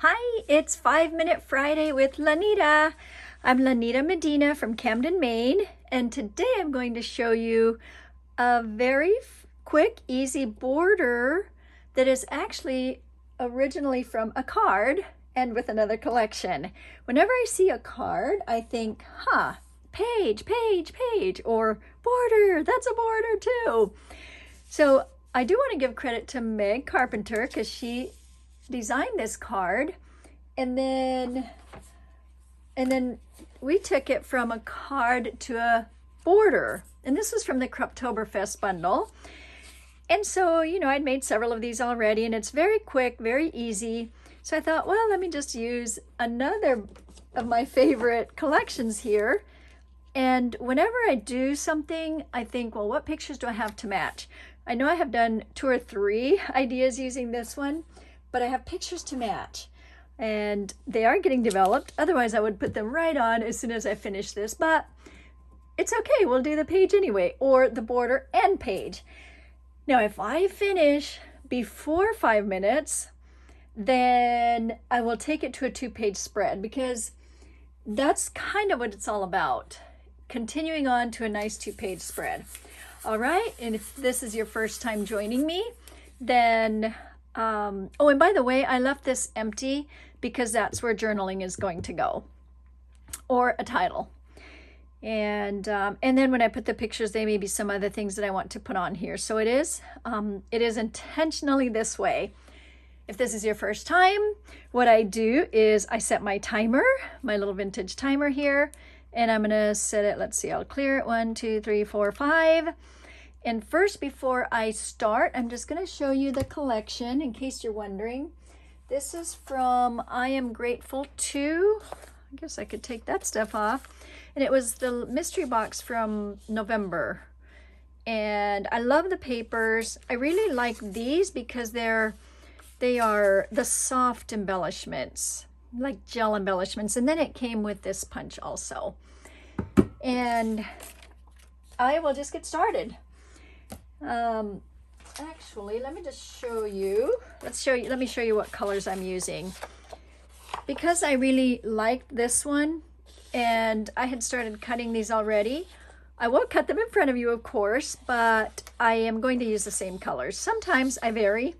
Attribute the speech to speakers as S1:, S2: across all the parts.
S1: Hi, it's 5 Minute Friday with Lanita. I'm Lanita Medina from Camden, Maine, and today I'm going to show you a very quick, easy border that is actually originally from a card and with another collection. Whenever I see a card, I think, page, page, page, or border, that's a border too. So I do want to give credit to Meg Carpenter because she designed this card, and then we took it from a card to a border, and this was from the Cruptoberfest bundle. And so, I'd made several of these already, and it's very quick, very easy. So I thought, well, let me just use another of my favorite collections here. And whenever I do something, I think, well, what pictures do I have to match? I know I have done 2 or 3 ideas using this one, but I have pictures to match, and they are getting developed. Otherwise, I would put them right on as soon as I finish this, but it's okay. We'll do the page anyway, or the border and page. Now, if I finish before 5 minutes, then I will take it to a 2-page spread, because that's kind of what it's all about. Continuing on to a nice 2-page spread. All right, and if this is your first time joining me, then oh, and by the way, I left this empty because that's where journaling is going to go, or a title. And then when I put the pictures, there may be some other things that I want to put on here. So it is intentionally this way. If this is your first time, what I do is I set my timer, my little vintage timer here, and I'm gonna set it, let's see, I'll clear it 1, 2, 3, 4, 5. And first, before I start, I'm just going to show you the collection in case you're wondering. This is from I Am Grateful To. I guess I could take that stuff off. And it was the mystery box from November. And I love the papers. I really like these because they are the soft embellishments, like gel embellishments. And then it came with this punch also. And I will just get started. Actually, let me just show you. Let me show you what colors I'm using. Because I really liked this one, and I had started cutting these already. I won't cut them in front of you, of course, but I am going to use the same colors. Sometimes I vary,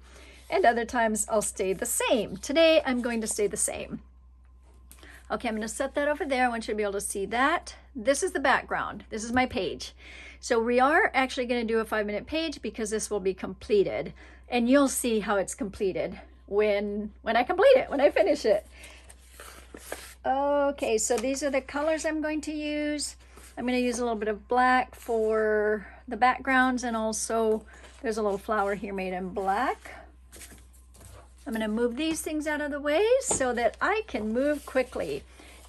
S1: and other times I'll stay the same. Today, I'm going to stay the same. Okay, I'm going to set that over there. I want you to be able to see that. This is the background. This is my page. So we are actually going to do a 5-minute page because this will be completed. And you'll see how it's completed when I complete it, when I finish it. Okay, so these are the colors I'm going to use. I'm going to use a little bit of black for the backgrounds, and also there's a little flower here made in black. I'm going to move these things out of the way so that I can move quickly.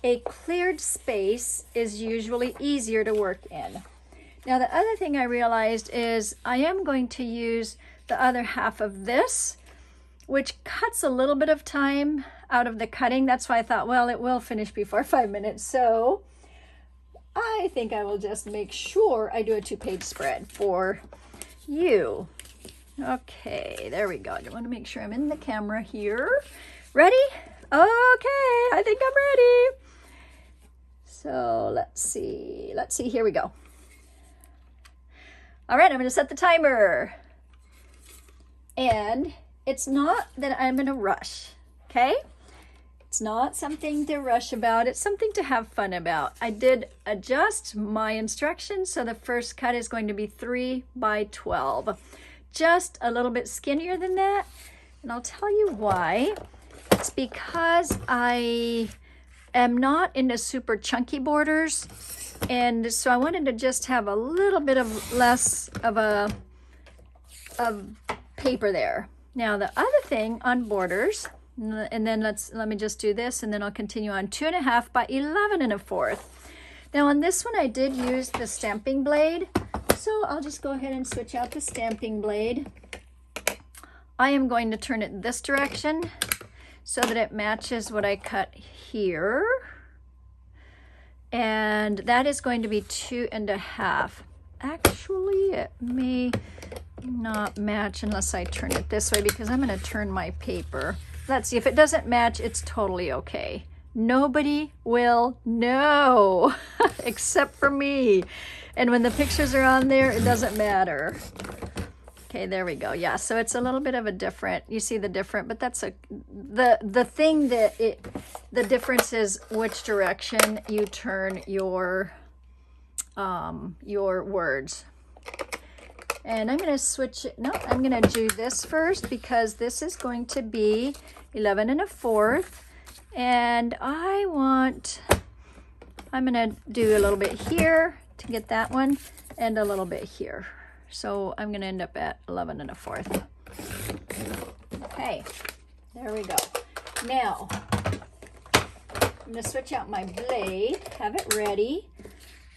S1: A cleared space is usually easier to work in. Now, the other thing I realized is I am going to use the other half of this, which cuts a little bit of time out of the cutting. That's why I thought, well, it will finish before 5 minutes. So I think I will just make sure I do a 2-page spread for you. Okay, there we go. I want to make sure I'm in the camera here. Ready? Okay, I think I'm ready. So let's see, here we go. All right, I'm going to set the timer. And it's not that I'm in a rush, okay? It's not something to rush about. It's something to have fun about. I did adjust my instructions, so the first cut is going to be 3 by 12. Just a little bit skinnier than that, and I'll tell you why. It's because I am not into super chunky borders, and so I wanted to just have a little bit of less of paper there. Now the other thing on borders, and then let me just do this, and then I'll continue on 2.5 by 11 1/4. Now on this one I did use the stamping blade, so I'll just go ahead and switch out the stamping blade. I am going to turn it this direction so that it matches what I cut here. And that is going to be 2.5. Actually, it may not match unless I turn it this way, because I'm going to turn my paper. let's see, if it doesn't match, it's totally okay. Nobody will know except for me. And when the pictures are on there, it doesn't matter. Okay, there we go. Yeah, so it's a little bit of a different, you see the different, but that's the thing that the difference is which direction you turn your words. And I'm going to switch it. No, I'm going to do this first because this is going to be 11 1/4. And I'm going to do a little bit here to get that one and a little bit here. So I'm going to end up at 11 1/4. Okay, there we go. Now, I'm going to switch out my blade, have it ready.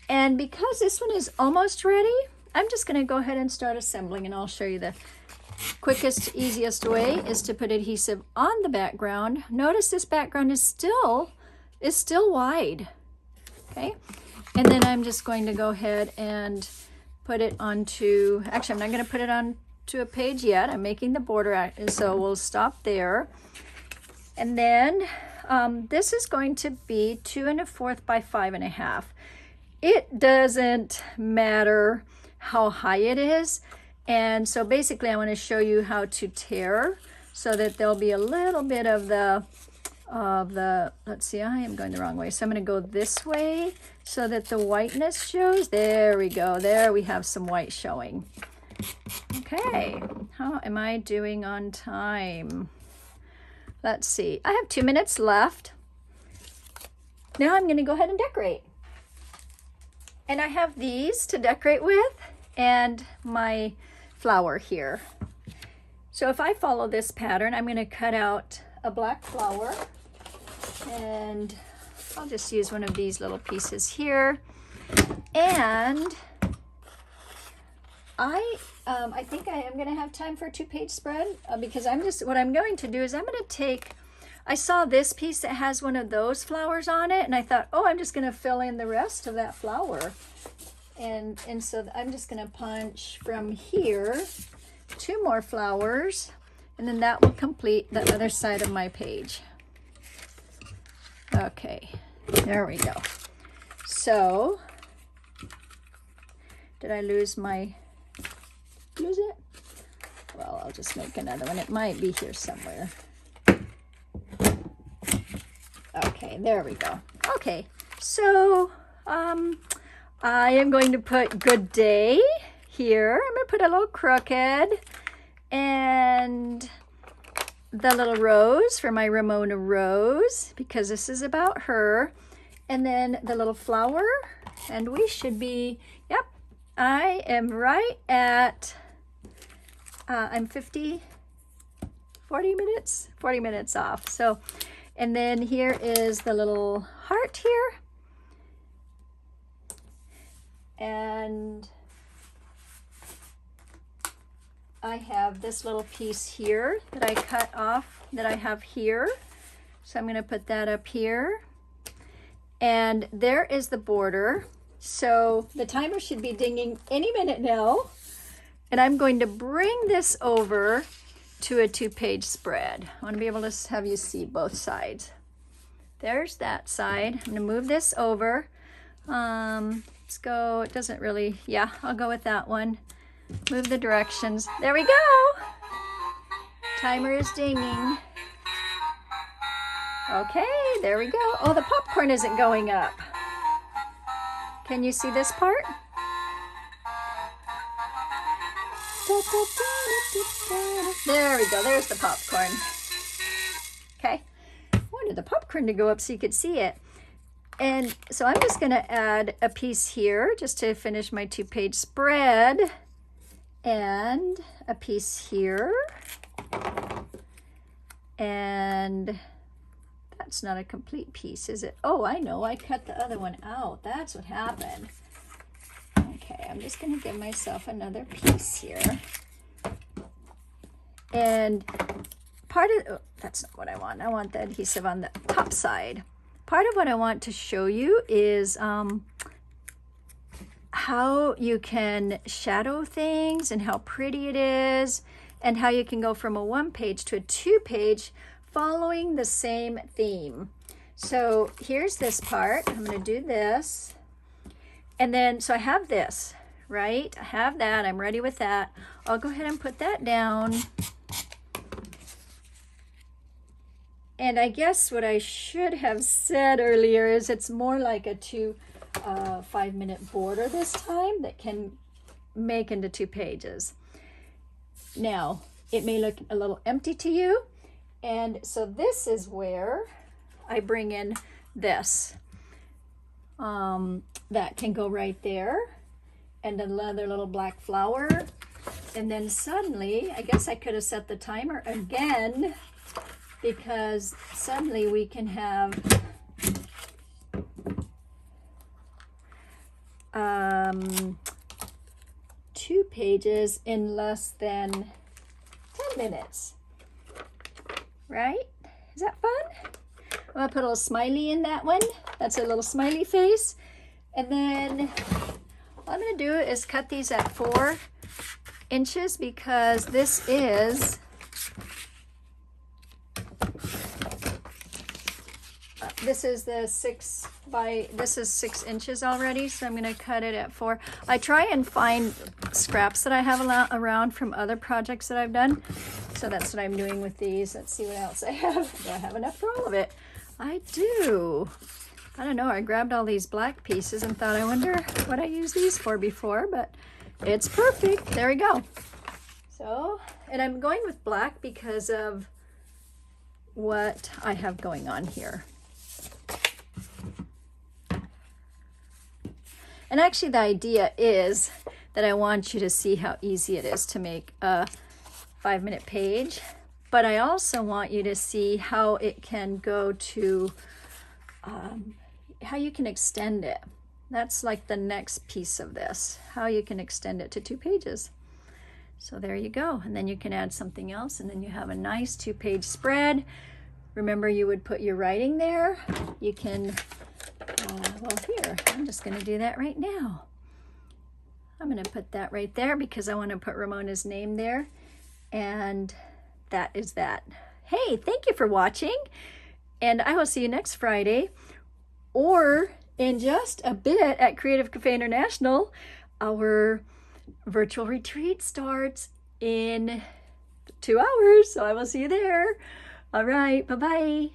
S1: And because this one is almost ready, I'm just going to go ahead and start assembling, and I'll show you the quickest, easiest way is to put adhesive on the background. Notice this background is still wide. Okay, and then I'm just going to go ahead and put it onto, actually I'm not going to put it onto a page yet. I'm making the border, so we'll stop there. And then this is going to be 2 1/4 by 5 1/2. It doesn't matter how high it is. And so basically I want to show you how to tear so that there'll be a little bit of the, let's see, I am going the wrong way. So I'm going to go this way so that the whiteness shows. There we go. There we have some white showing. Okay, how am I doing on time? Let's see, I have 2 minutes left. Now I'm going to go ahead and decorate. And I have these to decorate with and my flower here. So if I follow this pattern, I'm going to cut out a black flower, and I'll just use one of these little pieces here. And I think I am going to have time for a 2-page spread because what I'm going to do is I'm going to take, I saw this piece that has one of those flowers on it, and I thought, oh, I'm just going to fill in the rest of that flower. And so I'm just going to punch from here 2 more flowers, and then that will complete the other side of my page. Okay, there we go. So, did I lose it? Well, I'll just make another one. It might be here somewhere. Okay, there we go. Okay, so I am going to put good day here. I'm going to put a little crooked and the little rose for my Ramona Rose because this is about her. And then the little flower, and we should be, yep, I am right at, I'm 40 minutes off. So, and then here is the little heart here. And I have this little piece here that I cut off that I have here. So I'm going to put that up here. And there is the border. So the timer should be dinging any minute now. And I'm going to bring this over to a 2-page spread. I want to be able to have you see both sides. There's that side. I'm going to move this over. Let's go, it doesn't really, yeah, I'll go with that one. Move the directions. There we go. Timer is dinging. Okay, there we go. Oh, the popcorn isn't going up. Can you see this part? There we go, there's the popcorn. Okay, I wanted the popcorn to go up so you could see it. And so I'm just going to add a piece here just to finish my 2-page spread, and a piece here, and that's not a complete piece, is it? Oh, I know, I cut the other one out. That's what happened. Okay, I'm just going to give myself another piece here. And part of, oh, that's not what I want. I want the adhesive on the top side. Part of what I want to show you is how you can shadow things and how pretty it is, and how you can go from a 1-page to a 2-page following the same theme. So here's this part. I'm going to do this. And then, so I have this, right? I have that. I'm ready with that. I'll go ahead and put that down. And I guess what I should have said earlier is it's more like a 5-minute border this time that can make into 2 pages. Now, it may look a little empty to you. And so this is where I bring in this. That can go right there. And another little black flower. And then suddenly, I guess I could have set the timer again, because suddenly we can have 2 pages in less than 10 minutes. Right? Is that fun? I'm gonna put a little smiley in that one. That's a little smiley face. And then what I'm gonna do is cut these at 4 inches, because this is the 6 inches already, so I'm going to cut it at 4. I try and find scraps that I have around from other projects that I've done, so that's what I'm doing with these. Let's see what else I have. Do I have enough for all of it? I do. I don't know, I grabbed all these black pieces and thought, I wonder what I used these for before, but it's perfect. There we go. So, and I'm going with black because of what I have going on here. And actually the idea is that I want you to see how easy it is to make a 5-minute page, but I also want you to see how it can go to, how you can extend it. That's like the next piece of this, how you can extend it to 2 pages. So there you go. And then you can add something else, and then you have a nice 2-page spread. Remember, you would put your writing there. You can, well, here, I'm just going to do that right now. I'm going to put that right there because I want to put Ramona's name there. And that is that. Hey, thank you for watching. And I will see you next Friday, or in just a bit at Creative Cafe International. Our virtual retreat starts in 2 hours, so I will see you there. All right, bye-bye.